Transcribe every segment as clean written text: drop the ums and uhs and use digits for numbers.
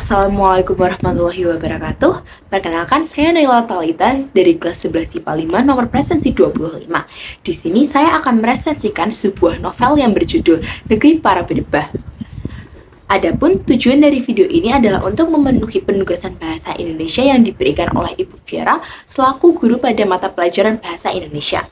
Assalamualaikum warahmatullahi wabarakatuh. Perkenalkan, saya Naila Talita dari kelas 11 IPA 5 nomor presensi 25. Di sini saya akan meresensikan sebuah novel yang berjudul Negeri Para Bedebah. Adapun tujuan dari video ini adalah untuk memenuhi penugasan bahasa Indonesia yang diberikan oleh Ibu Viera selaku guru pada mata pelajaran bahasa Indonesia.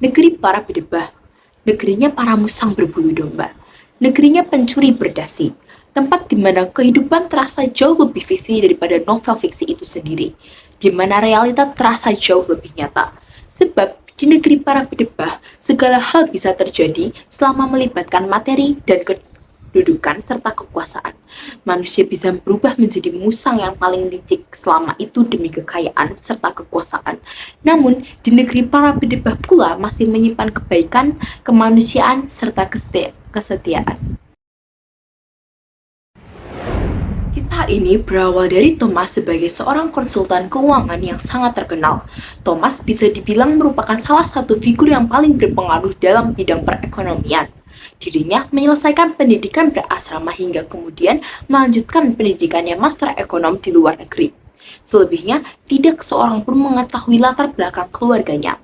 Negeri Para Bedebah, negerinya para musang berbulu domba, negerinya pencuri berdasi, tempat di mana kehidupan terasa jauh lebih fiksi daripada novel fiksi itu sendiri, di mana realita terasa jauh lebih nyata. Sebab di negeri para bedebah, segala hal bisa terjadi selama melibatkan materi dan kedudukan serta kekuasaan. Manusia bisa berubah menjadi musang yang paling licik selama itu demi kekayaan serta kekuasaan. Namun, di negeri para bedebah pula masih menyimpan kebaikan, kemanusiaan, serta kesetiaan. Kisah ini berawal dari Thomas sebagai seorang konsultan keuangan yang sangat terkenal. Thomas bisa dibilang merupakan salah satu figur yang paling berpengaruh dalam bidang perekonomian. Dirinya menyelesaikan pendidikan berasrama hingga kemudian melanjutkan pendidikannya master ekonom di luar negeri. Selebihnya, tidak seorang pun mengetahui latar belakang keluarganya.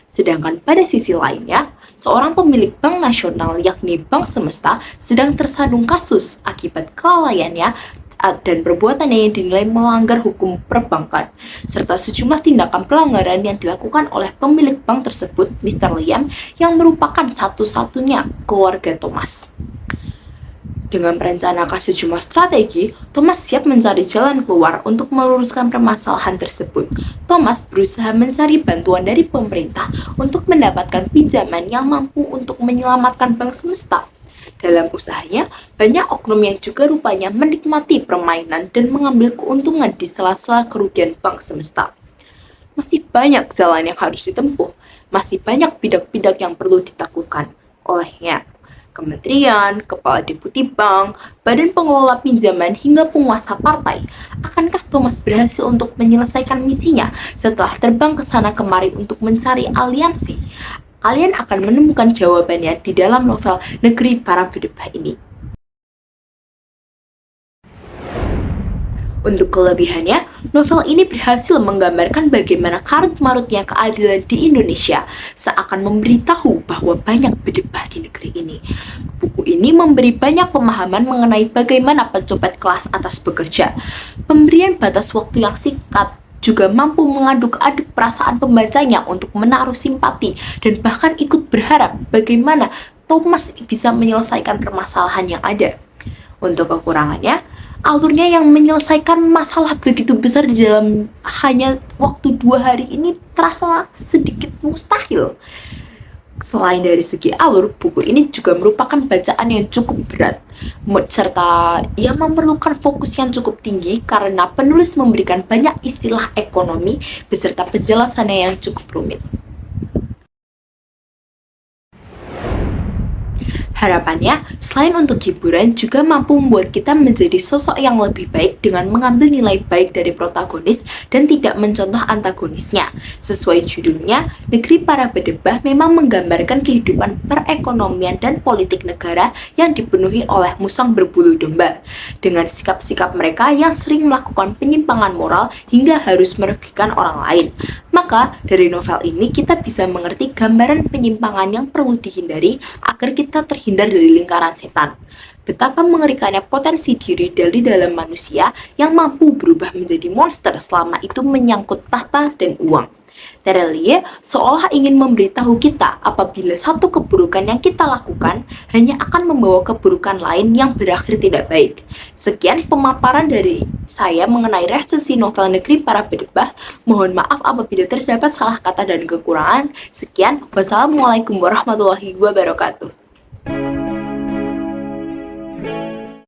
Sedangkan pada sisi lainnya, seorang pemilik bank nasional yakni Bank Semesta sedang tersandung kasus akibat kelalaiannya dan perbuatannya yang dinilai melanggar hukum perbankan, serta sejumlah tindakan pelanggaran yang dilakukan oleh pemilik bank tersebut, Mr. Liam, yang merupakan satu-satunya keluarga Thomas. Dengan merencanakan sejumlah strategi, Thomas siap mencari jalan keluar untuk meluruskan permasalahan tersebut. Thomas berusaha mencari bantuan dari pemerintah untuk mendapatkan pinjaman yang mampu untuk menyelamatkan Bank Semesta. Dalam usahanya, banyak oknum yang juga rupanya menikmati permainan dan mengambil keuntungan di sela-sela kerugian Bank Semesta. Masih banyak jalan yang harus ditempuh, masih banyak bidak-bidak yang perlu ditaklukkan olehnya. Kementerian, kepala deputi bank, badan pengelola pinjaman, hingga penguasa partai. Akankah Thomas berhasil untuk menyelesaikan misinya setelah terbang ke sana kemari untuk mencari aliansi? Kalian akan menemukan jawabannya di dalam novel Negeri Para Bedebah ini. Untuk kelebihannya, novel ini berhasil menggambarkan bagaimana karut-marutnya keadilan di Indonesia, seakan memberitahu bahwa banyak bedebah di negeri ini. Buku ini memberi banyak pemahaman mengenai bagaimana pencopet kelas atas bekerja. Pemberian batas waktu yang singkat juga mampu mengaduk-aduk perasaan pembacanya untuk menaruh simpati dan bahkan ikut berharap bagaimana Thomas bisa menyelesaikan permasalahan yang ada. Untuk kekurangannya, alurnya yang menyelesaikan masalah begitu besar di dalam hanya waktu 2 hari ini terasa sedikit mustahil. Selain dari segi alur, buku ini juga merupakan bacaan yang cukup berat, serta ia memerlukan fokus yang cukup tinggi karena penulis memberikan banyak istilah ekonomi beserta penjelasannya yang cukup rumit. Harapannya, selain untuk hiburan, juga mampu membuat kita menjadi sosok yang lebih baik dengan mengambil nilai baik dari protagonis dan tidak mencontoh antagonisnya. Sesuai judulnya, Negeri Para Bedebah memang menggambarkan kehidupan perekonomian dan politik negara yang dipenuhi oleh musang berbulu domba. Dengan sikap-sikap mereka yang sering melakukan penyimpangan moral hingga harus merugikan orang lain. Maka, dari novel ini kita bisa mengerti gambaran penyimpangan yang perlu dihindari agar kita terhindar dari lingkaran setan. Betapa mengerikannya potensi diri dari dalam manusia yang mampu berubah menjadi monster selama itu menyangkut tahta dan uang. Terelie seolah ingin memberitahu kita apabila satu keburukan yang kita lakukan hanya akan membawa keburukan lain yang berakhir tidak baik. Sekian pemaparan dari saya mengenai resensi novel Negeri Para Bedebah. Mohon maaf apabila terdapat salah kata dan kekurangan. Sekian, wassalamualaikum warahmatullahi wabarakatuh.